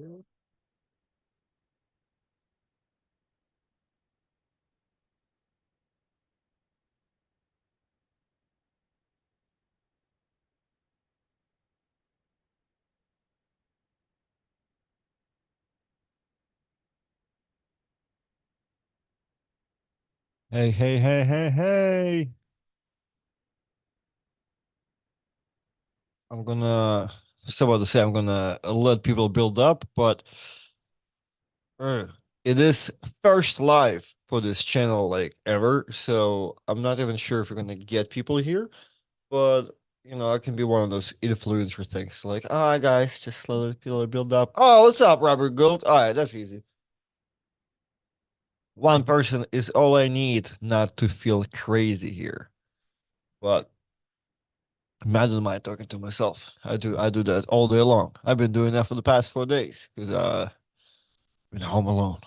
Hey, hey, hey, hey, hey. I'm gonna, so about to say, I'm gonna let people build up, but uh, it is first live for this channel, like ever. So I'm not even sure if we're gonna get people here, but I can be one of those influencer things. Like, all right, guys, just slowly people build up. Oh, what's up, Robert Gold? All right, that's easy. One person is all I need not to feel crazy here. But imagine my talking to myself. I do that all day long. I've been doing that for the past 4 days because I've been home alone.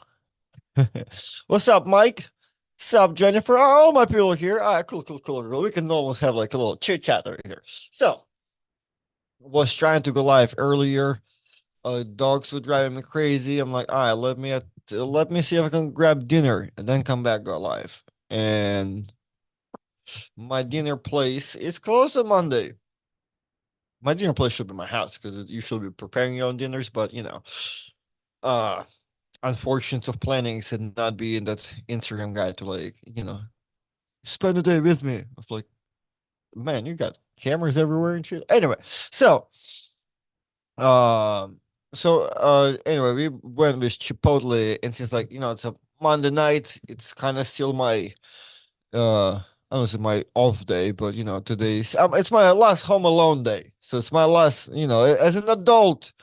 What's up, Mike? What's up, Jennifer? Oh, all my people are here. All right, cool, cool, cool, cool. We can almost have like a little chit chat over here. So, was trying to go live earlier. Dogs were driving me crazy. I'm like, all right, let me see if I can grab dinner and then come back go live. And my dinner place is closed on Monday. My dinner place should be my house because you should be preparing your own dinners, but uh unfortunate of planning and not being that Instagram guy to like, spend the day with me. Of like, man, you got cameras everywhere and shit. Anyway, so um anyway, we went with Chipotle and since like, it's a Monday night, it's kind of still my I don't say my off day, but today's it's my last home alone day. So it's my last, as an adult.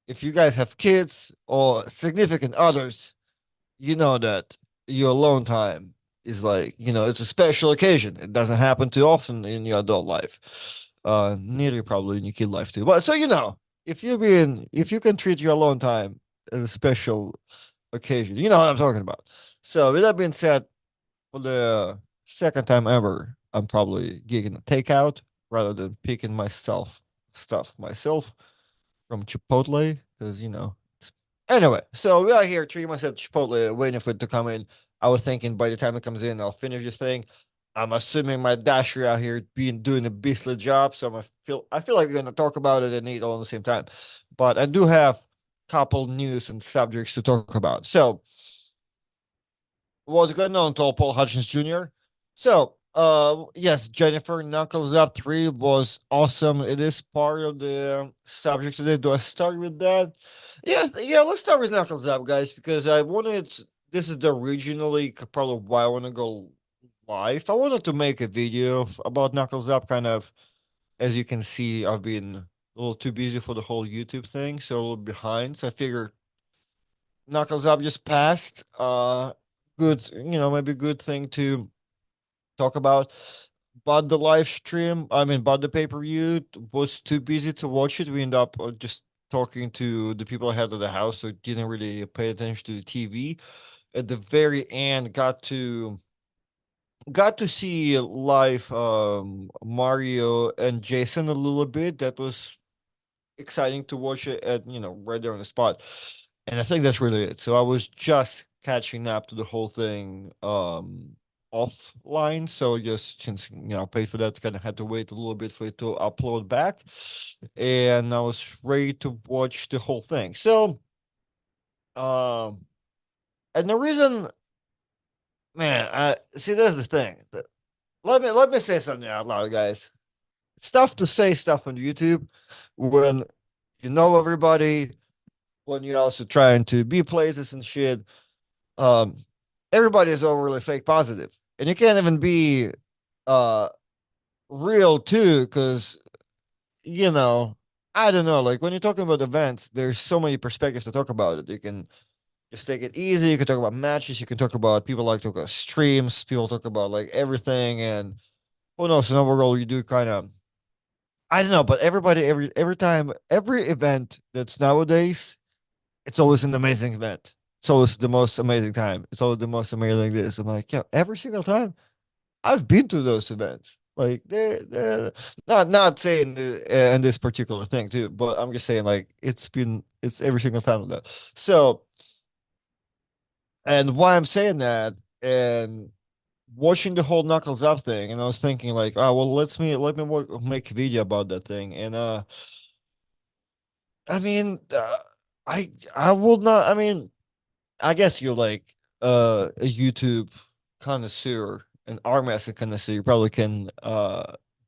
If you guys have kids or significant others, you know that your alone time is like, it's a special occasion. It doesn't happen too often in your adult life. Neither probably in your kid life too. But so if you can treat your alone time as a special occasion, you know what I'm talking about. So with that being said, for the second time ever, I'm probably getting a takeout rather than picking myself stuff myself from Chipotle because Anyway, so we are here treating myself to Chipotle, waiting for it to come in. I was thinking by the time it comes in, I'll finish the thing. I'm assuming my dasher out here doing a beastly job, so I feel like we're gonna talk about it and eat all at the same time. But I do have a couple news and subjects to talk about. So what's going on, Tall Paul Hutchins Jr.? So, yes, Jennifer Knuckles Up 3 was awesome. It is part of the subject today. Do I start with that? Yeah, let's start with Knuckles Up, guys, because this is the originally probably why I want to go live. I wanted to make a video about Knuckles Up, kind of, as you can see, I've been a little too busy for the whole YouTube thing, so a little behind. So I figured Knuckles Up just passed. Good, maybe good thing to talk about. But the live stream, but the pay per view was too busy to watch it. We ended up just talking to the people ahead of the house, so didn't really pay attention to the TV. At the very end, got to see live Mario and Jason a little bit. That was exciting to watch it at right there on the spot. And I think that's really it. So I was just catching up to the whole thing offline. So just since I paid for that, kind of had to wait a little bit for it to upload back. And I was ready to watch the whole thing. So um and the reason, man, I see there's the thing. Let me say something out loud, guys. It's tough to say stuff on YouTube when you know everybody, when you're also trying to be places and shit. Um, Everybody is overly fake positive, and you can't even be uh real too, because you know I don't know. Like when you're talking about events, there's so many perspectives to talk about it. You can just take it easy. You can talk about matches. You can talk about people like to talk about streams. People talk about like everything, and who knows? In overall, you do kind of I don't know, but everybody every time every event that's nowadays it's always an amazing event. It's always the most amazing time. It's always the most amazing this. I'm like, yeah, every single time I've been to those events. Like they're not saying in this particular thing too, but I'm just saying like it's every single time of that. So and why I'm saying that and watching the whole Knuckles Up thing, and I was thinking like, oh well, make a video about that thing, and I mean, I will not. I mean, I guess you're like a YouTube connoisseur, an arm wrestling connoisseur. You probably can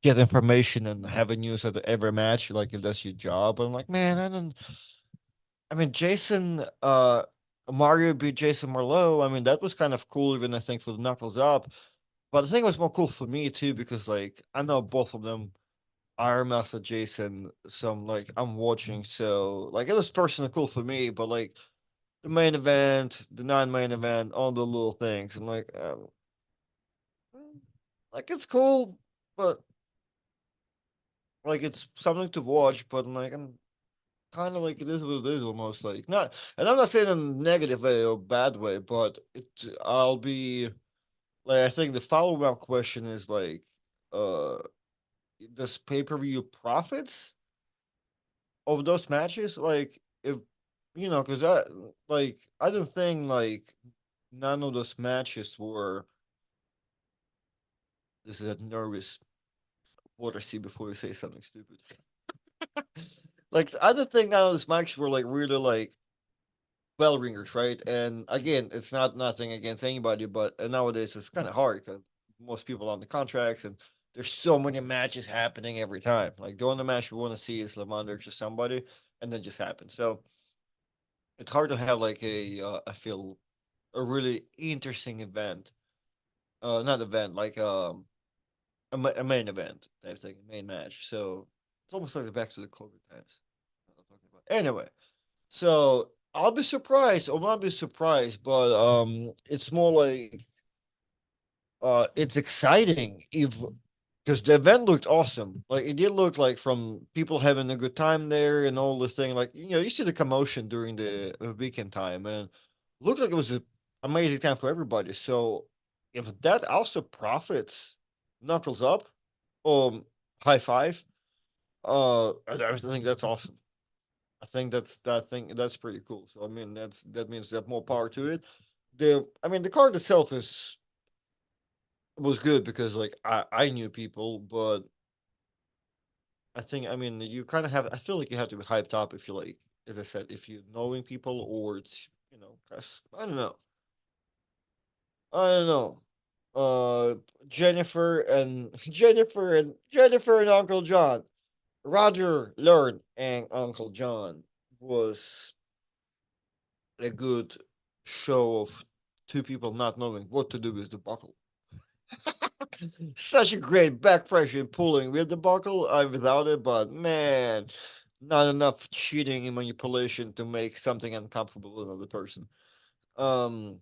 get information and have a news at every match, like if that's your job. But I'm like, man, I don't. I mean, Mario beat Jason Merlot. I mean, that was kind of cool, even I think for the Knuckles Up. But I think it was more cool for me too because like I know both of them. Iron Master Jason, some like I'm watching, so like it was personally cool for me, but like the main event, the non-main event, all the little things. I'm like it's cool, but like it's something to watch. But I'm kind of like it is what it is almost like not, and I'm not saying in a negative way or bad way, but I'll be like I think the follow-up question is like, uh, does pay-per-view profits of those matches? Like if because I don't think like none of those matches were. This is a nervous water see before you say something stupid. Like I don't think none of those matches were like really like bell ringers, right? And again, it's not nothing against anybody, but nowadays it's kind of hard because most people on the contracts and there's so many matches happening every time. Like the only match we want to see is Lamont versus somebody, and then just happens. So it's hard to have like I feel a really interesting event. Not event like a main event type thing, main match. So it's almost like the back to the COVID times. Anyway, so I'll be surprised, or not be surprised, but it's more like it's exciting if because the event looked awesome. Like it did look like from people having a good time there and all the thing. Like you see the commotion during the weekend time, and looked like it was an amazing time for everybody. So if that also profits, knuckles up, high five. I think that's awesome. I think that's pretty cool. So I mean that means that more power to it. The card itself is was good because like I knew people, but you kind of have. I feel like you have to be hyped up if you like, as I said, if you're knowing people or it's I don't know. I don't know. Jennifer and Jennifer and Uncle John. Roger learned and Uncle John was a good show of two people not knowing what to do with the buckle. Such a great back pressure pulling with the buckle, without it, but man, not enough cheating and manipulation to make something uncomfortable with another person. Um,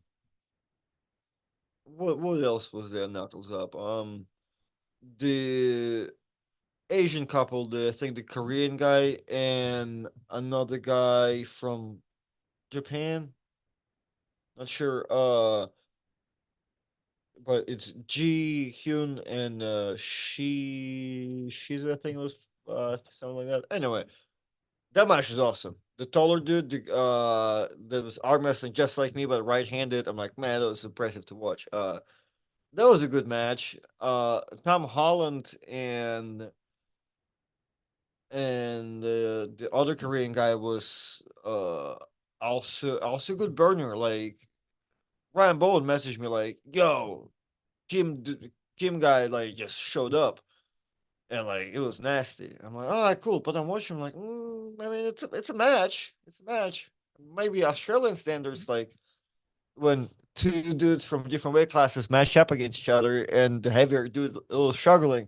what else was there? Knuckles up. The Asian couple, I think the Korean guy and another guy from Japan. Not sure. But it's Ji Hyun and she's I think it was something like that. Anyway, that match is awesome. The taller dude, that was arm wrestling just like me, but right handed. I'm like, man, that was impressive to watch. That was a good match. Tom Holland and the other Korean guy was also a good burner. Like Ryan Bowen messaged me like, "Yo, Kim guy like just showed up and like it was nasty." I'm like, all right, cool. But I'm watching, I'm like, it's a match. It's a match. Maybe Australian standards, like when two dudes from different weight classes match up against each other and the heavier dude a little struggling.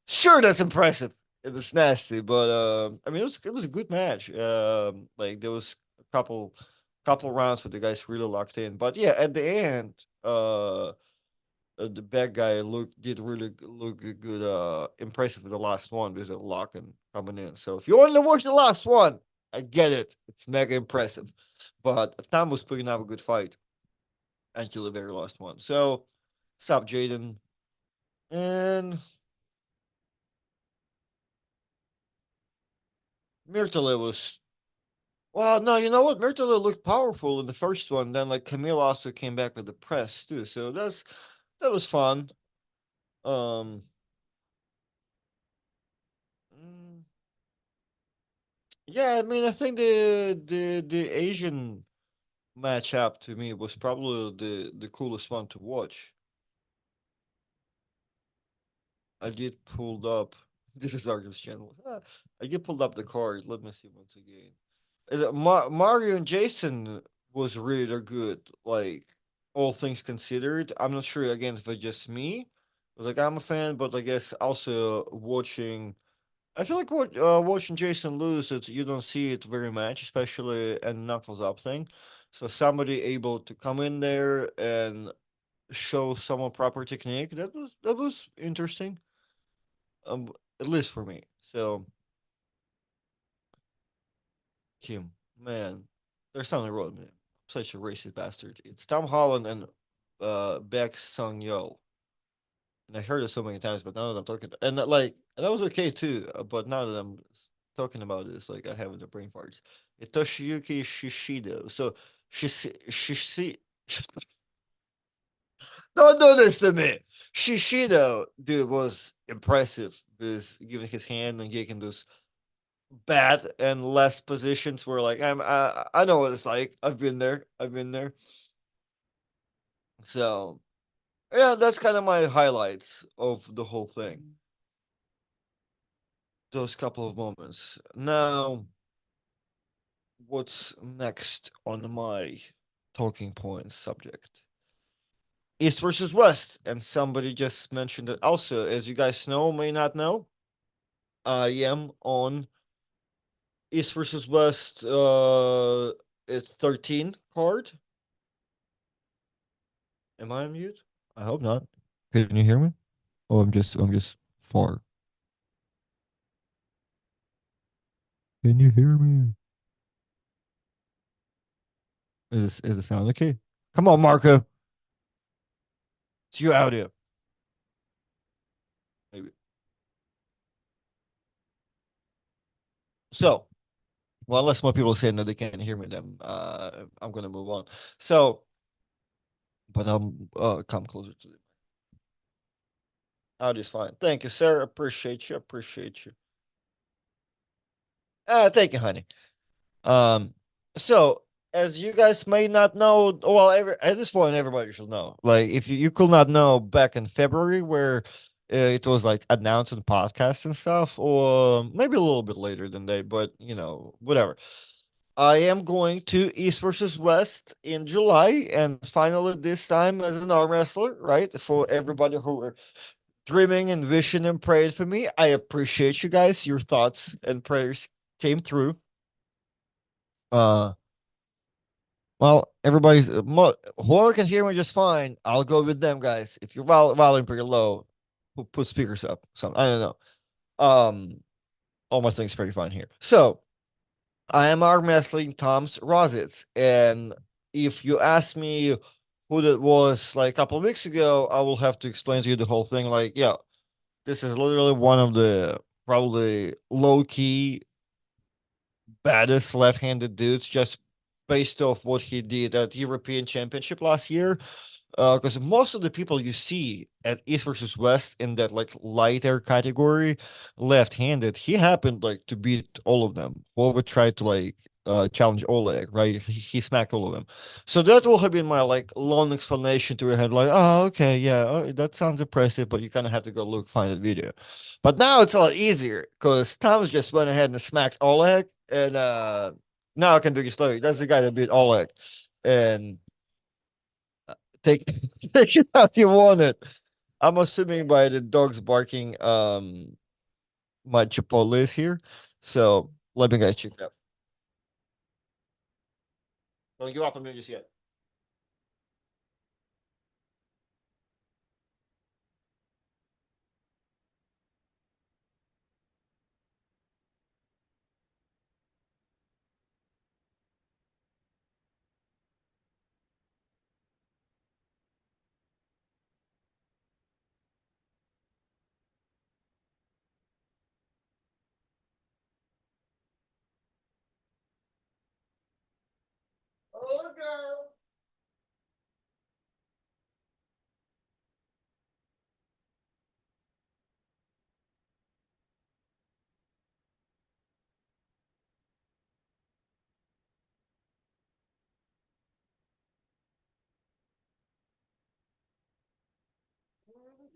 Sure, that's impressive. It was nasty, but it was a good match. Like there was a couple rounds where the guys really locked in. But yeah, at the end, the bad guy did really look good, impressive with the last one with the lock and coming in. So if you only watch the last one, I get it. It's mega impressive. But Tom was putting up a good fight until the very last one. So, sup, Jaden? And Myrtle was well, no, you know what? Myrtle looked powerful in the first one. Then like Camille also came back with the press too, so that was fun. Um, mm, yeah, I mean, I think the Asian matchup to me was probably the coolest one to watch. I did pulled up. This is Artem's channel. I did pulled up the card. Let me see once again. Is it Mario and Jason was really good. Like all things considered, I'm not sure again if it's just me. Like I'm a fan, but I guess also watching. I feel like watching Jason lose, it's you don't see it very much, especially in knuckles up thing. So somebody able to come in there and show someone proper technique that was interesting. At least for me. So Kim, man, there's something wrong with me. Such a racist bastard. It's Tom Holland and Beck Sung Yo. And I heard it so many times, but now that I'm talking, and and that was okay too. But now that I'm talking about this, like I have the brain farts. It's Toshiyuki Shishido. So Shishi. Don't do this to me. Shishido, dude, was impressive because giving his hand and getting those bad and less positions where like I know what it's like. I've been there. I've been there. So yeah, that's kind of my highlights of the whole thing. Those couple of moments. Now, what's next on my talking points subject? East versus West, and somebody just mentioned it also. As you guys know, may not know, I am on East versus West. It's 13 card. Am I on mute? I hope not. Can you hear me? Oh, I'm just far. Can you hear me? Is the sound okay? Come on, Marco. It's you out here. Maybe. So, well, unless more people are saying that they can't hear me, then I'm gonna move on. So, but I'm come closer to the audio's fine. Thank you, sir. Appreciate you. Appreciate you. Thank you, honey. Um, so as you guys may not know, well, at this point, everybody should know. Like, if you could not know back in February, where it was like announced in podcasts and stuff, or maybe a little bit later than that, but whatever. I am going to East versus West in July, and finally this time as an arm wrestler, right? For everybody who were dreaming and wishing and praying for me, I appreciate you guys. Your thoughts and prayers came through. Uh, well, everybody's whoever can hear me just fine. I'll go with them, guys. If you're volume pretty low, put speakers up. Some I don't know. All my things pretty fine here. So I am arm wrestling Tom's Rositz, and if you ask me who that was like a couple of weeks ago, I will have to explain to you the whole thing. Like, yeah, this is literally one of the probably low key baddest left-handed dudes, just based off what he did at European Championship last year. Because most of the people you see at East versus West in that like lighter category, left-handed, he happened like to beat all of them. Whoever tried to like challenge Oleg, right? He smacked all of them. So that will have been my like long explanation to your head, like, oh, okay, yeah, that sounds impressive, but you kind of have to go look find that video. But now it's a lot easier because Thomas just went ahead and smacked Oleg, and now I can do your story. That's the guy that beat Oleg, and take take it how you want it. I'm assuming by the dogs barking, my Chipotle is here. So let me guys check it out. Don't give up on me just yet.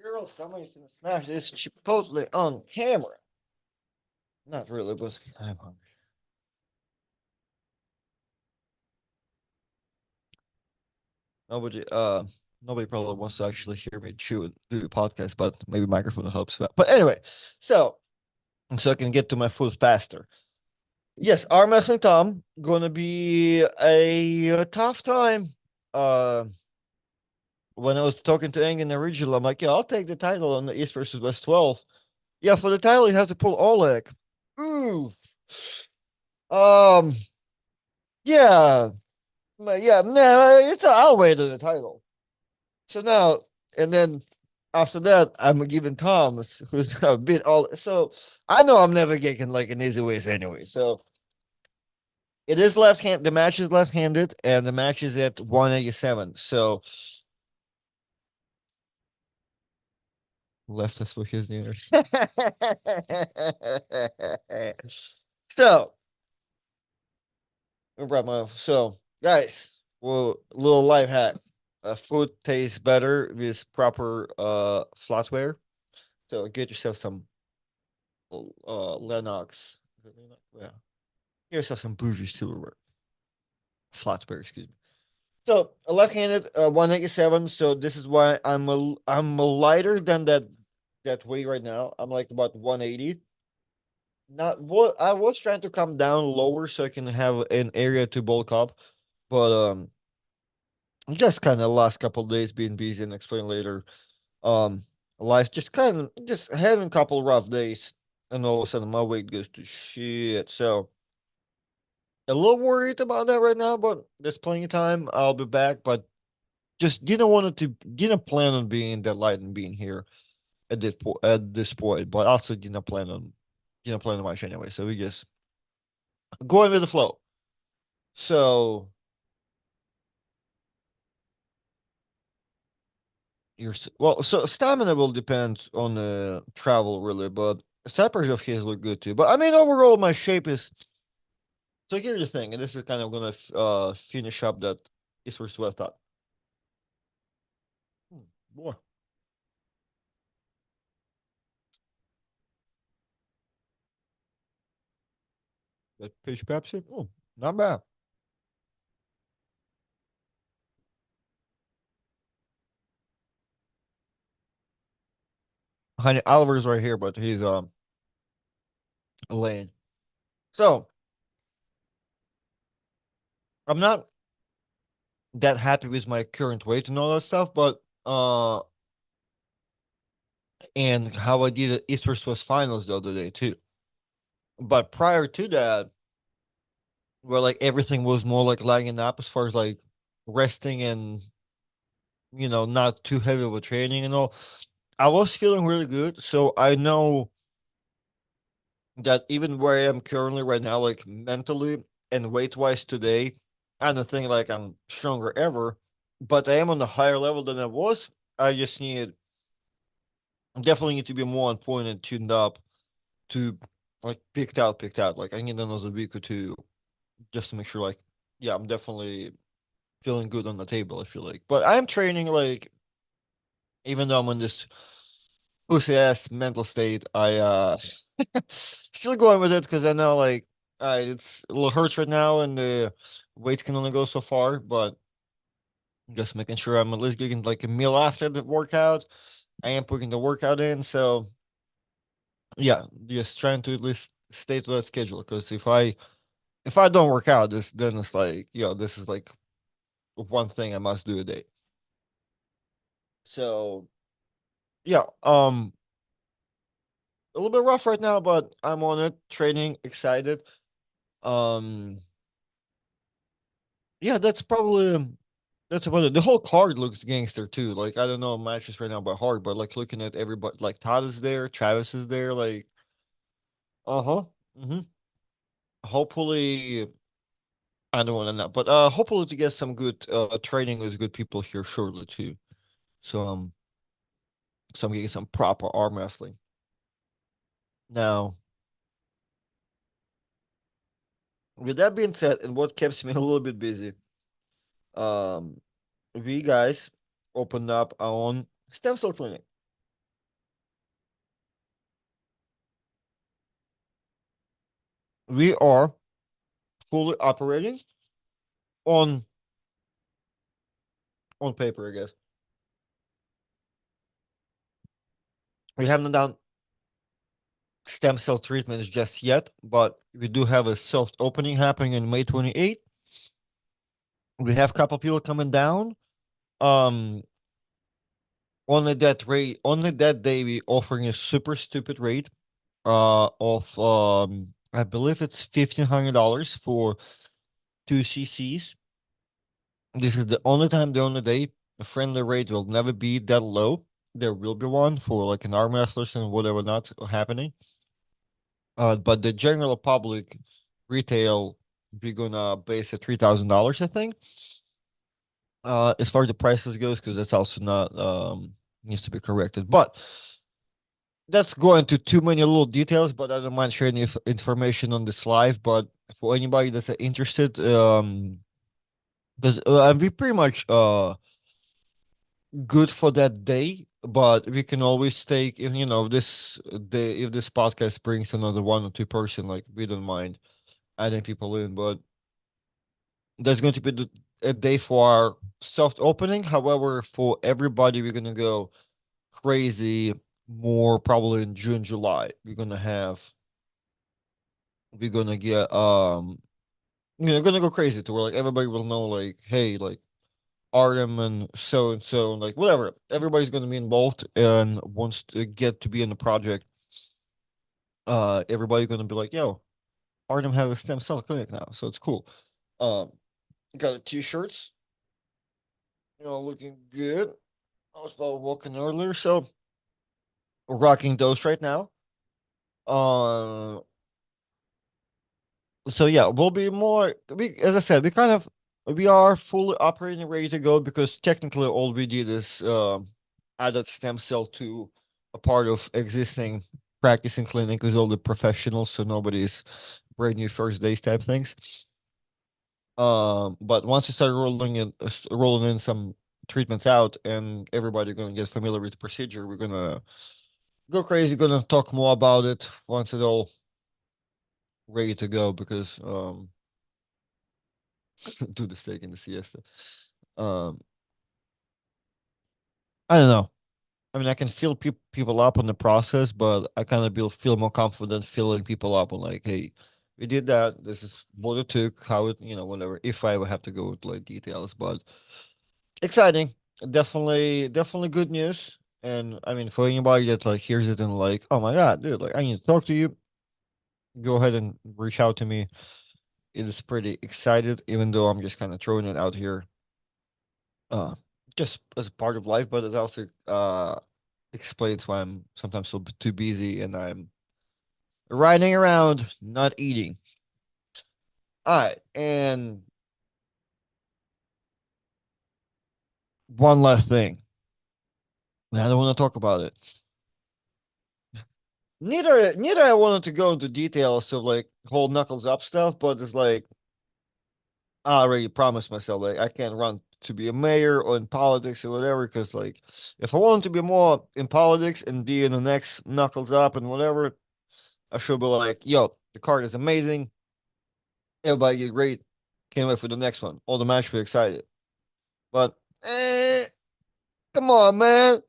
Girl, somebody's gonna smash this Chipotle on camera. Not really, but I'm hungry. Nobody, nobody probably wants to actually hear me chew and do a podcast, but maybe microphone helps. But anyway, so so I can get to my food faster. Yes, arm wrestling Tom gonna be a tough time. Uh, when I was talking to Eng in the original, I'm like, yeah, I'll take the title on the East versus West 12. Yeah, for the title, he has to pull Oleg. Ooh. Um, yeah, yeah, nah, I'll wait on the title. So now, and then after that, I'm giving Thomas, who's a bit all. So I know I'm never getting like an easy ways anyway. So it is left hand. The match is left handed, and the match is at 187. So left us for his dinner. So, so guys, well, little life hack. Food tastes better with proper flatware. So get yourself some Lennox. Yeah. Get yourself some bougie silverware. Flatware, excuse me. So left-handed, 187. So this is why I'm a lighter than that weight right now. I'm like about 180. Not what I was trying to come down lower so I can have an area to bulk up, but just kind of last couple of days being busy and explain later. Um, life just kind of just having a couple rough days, and all of a sudden my weight goes to shit. So a little worried about that right now, but there's plenty of time. I'll be back, but just didn't plan on being that light and being here at this point, but also didn't plan on much anyway. So we just going with the flow. So well, so stamina will depend on the travel really, but steppers of his look good too. But I mean, overall, my shape is. So here's the thing, and this is kind of gonna finish up that East versus West thought. Boy, that peach Pepsi, not bad. Honey, Oliver's right here, but he's lane. So I'm not that happy with my current weight and all that stuff, but and how I did the East versus West finals the other day too. But prior to that, where like everything was more like lagging up as far as like resting and not too heavy of a training and all. I was feeling really good, so I know that even where I am currently right now, like mentally and weight wise today, I don't think like I'm stronger ever, but I am on a higher level than I was. I just definitely need to be more on point and tuned up to like picked out. Like I need another week or two just to make sure like yeah, I'm definitely feeling good on the table, I feel like. But I'm training like even though I'm in this pussy ass mental state, I still going with it because I know like it's a little hurts right now and the weights can only go so far, but just making sure I'm at least getting like a meal after the workout. I am putting the workout in, so yeah, just trying to at least stay to that schedule. Because if I don't work out, this then it's like this is like one thing I must do a day. So yeah, a little bit rough right now, but I'm on it, training, excited. Um, yeah, that's about it. The whole card looks gangster too. Like I don't know matches right now by heart, but like looking at everybody, like Todd is there, Travis is there, like uh huh. hmm Hopefully, I don't want to know, but hopefully to get some good training with good people here shortly too. So so I'm getting some proper arm wrestling now. With that being said, and what keeps me a little bit busy, um, we guys opened up our own stem cell clinic. We are fully operating on paper, I guess. We haven't done stem cell treatments just yet, but we do have a soft opening happening in May 28th. We have a couple people coming down. Um, only that day, we offering a super stupid rate of I believe it's $1,500 for 2 cc's. This is the only time, the only day. The friendly rate will never be that low. There will be one for like an arm wrestlers and whatever not happening. But the general public retail, we're gonna base at $3,000, I think. As far as the prices goes, because that's also not needs to be corrected. But that's going to too many little details. But I don't mind sharing information on this live. But for anybody that's interested, because we pretty much good for that day. But we can always take, if this day, if this podcast brings another 1 or 2 person, like we don't mind adding people in. But there's going to be a day for our soft opening. However, for everybody, we're gonna go crazy more probably in June, July. We're gonna get gonna go crazy to where like everybody will know like, hey, like Artem and so, like whatever. Everybody's gonna be involved and wants to get to be in the project. Everybody's gonna be like, yo, Artem has a stem cell clinic now, so it's cool. Um, got the t-shirts, looking good. I was about walking earlier, so we're rocking those right now. Uh, so yeah, we'll be more. As I said, we are fully operating, ready to go because technically all we did is added stem cell to a part of existing practicing clinic with all the professionals, so nobody's brand new first days type things. But once you start rolling in some treatments out, and everybody gonna get familiar with the procedure, we're gonna go crazy. Gonna talk more about it once it's all ready to go because do the steak in the siesta. Um, I don't know. I mean, I can feel people up on the process, but I kind of feel more confident filling people up on like, hey, we did that. This is what it took. How it, whatever. If I would have to go into like details, but exciting. Definitely good news. And I mean, for anybody that like hears it and like, oh my god, dude, like I need to talk to you. Go ahead and reach out to me. It is pretty excited, even though I'm just kind of throwing it out here, uh, just as a part of life. But it also explains why I'm sometimes so too busy and I'm riding around, not eating. All right, and one last thing. And I don't want to talk about it. Neither I wanted to go into details of like whole knuckles up stuff, but it's like I already promised myself like I can't run to be a mayor or in politics or whatever, because like if I wanted to be more in politics and be in the next knuckles up and whatever, I should be like, yo, the card is amazing. Everybody get great. Can't wait for the next one. All the match be excited. But come on, man.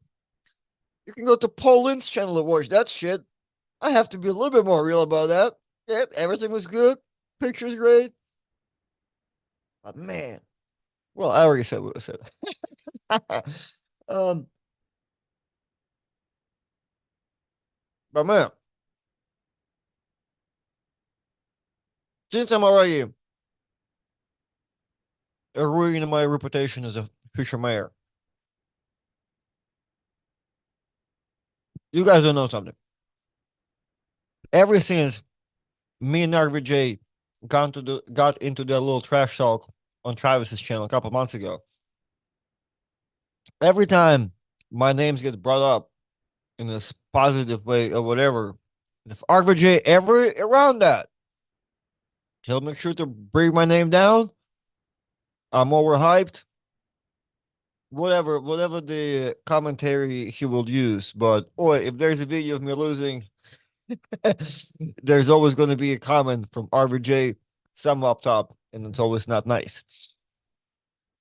You can go to Poland's channel to watch that shit. I have to be a little bit more real about that. Yep, everything was good. Pictures great. But man, well, I already said what I said. um, but man, since I'm already ruining my reputation as a future mayor, you guys don't know something. Ever since me and RVJ got into that little trash talk on Travis's channel a couple months ago. Every time my names get brought up in this positive way or whatever, if RVJ ever around that, he'll make sure to bring my name down. I'm overhyped. Whatever the commentary he will use. But boy, if there's a video of me losing, there's always going to be a comment from RVJ, some up top, and it's always not nice.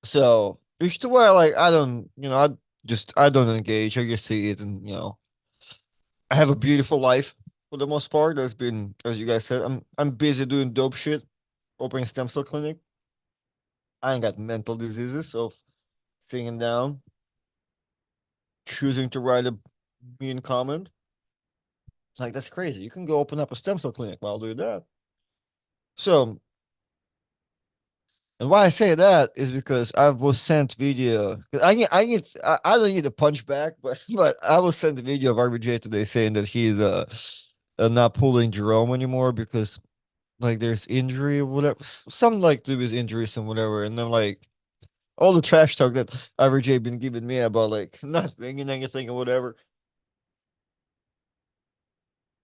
So it's to where like I don't, I don't engage. I just see it, and I have a beautiful life for the most part. There's been, as you guys said, I'm busy doing dope shit, opening stem cell clinic. I ain't got mental diseases, so sitting down, choosing to write a mean comment. It's like that's crazy. You can go open up a stem cell clinic while doing that. So, and why I say that is because I was sent video. I don't need a punch back, but I was sent a video of RBJ today saying that he's not pulling Jerome anymore because like there's injury or whatever, something like to do with injuries and whatever. And then like all the trash talk that RJ been giving me about like not bringing anything or whatever.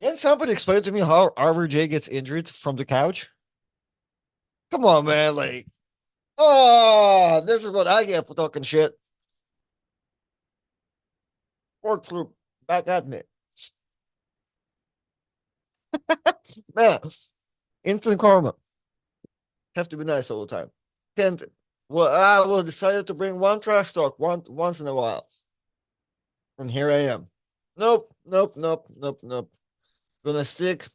Can somebody explain to me how RJ gets injured from the couch? Come on, man. Like, oh, this is what I get for talking shit. Work through back at me. Man, instant karma. Have to be nice all the time. Can't. Well, I will decided to bring one trash talk once in a while. And here I am. Nope, nope, nope, nope, nope. Gonna stick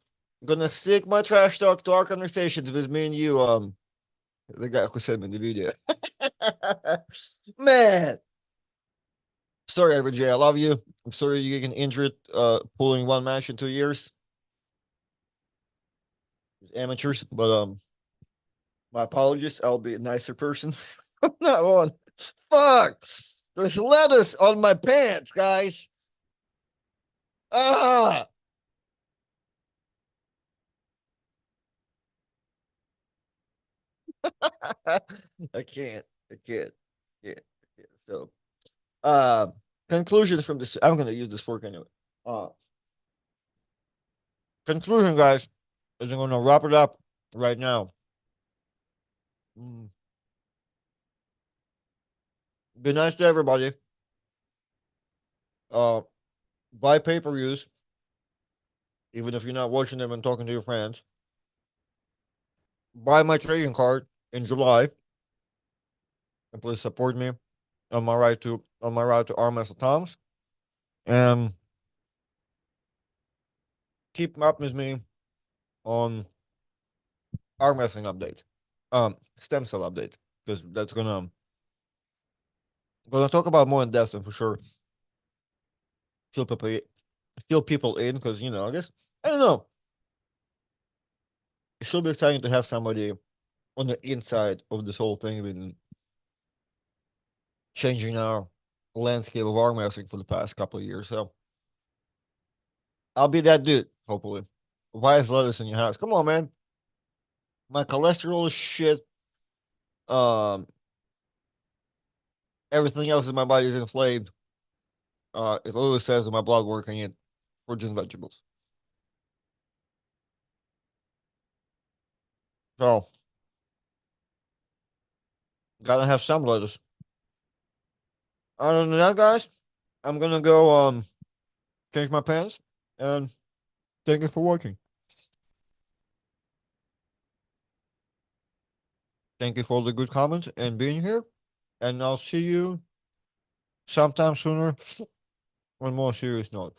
gonna stick my trash talk to our conversations with me and you, the guy who sent me the video. Man. Sorry, Ever J, I love you. I'm sorry you getting injured pulling one match in 2 years. Amateurs, but my apologies. I'll be a nicer person from now on. Fuck! There's lettuce on my pants, guys. Ah! I can't. I can't. Yeah. So, uh, conclusions from this. I'm gonna use this fork anyway. Uh, conclusion, guys, is I'm gonna wrap it up right now. Mm. Be nice to everybody. Uh, buy pay-per-views, even if you're not watching them and talking to your friends. Buy my trading card in July, and please support me on my ride to Armwrestling Toms, and keep up with me on arm wrestling update, stem cell update, because that's gonna talk about more in depth and for sure feel people feel people in because I guess I don't know. It should be exciting to have somebody on the inside of this whole thing been changing our landscape of arm wrestling for the past couple of years. So I'll be that dude, hopefully. Why is lettuce in your house? Come on, man. My cholesterol is shit. Um, everything else in my body is inflamed. It literally says in my blog working in fruits and vegetables. So gotta have some lettuce. Other than that, guys, I'm gonna go change my pants and thank you for watching. Thank you for all the good comments and being here. And I'll see you sometime sooner on a more serious note.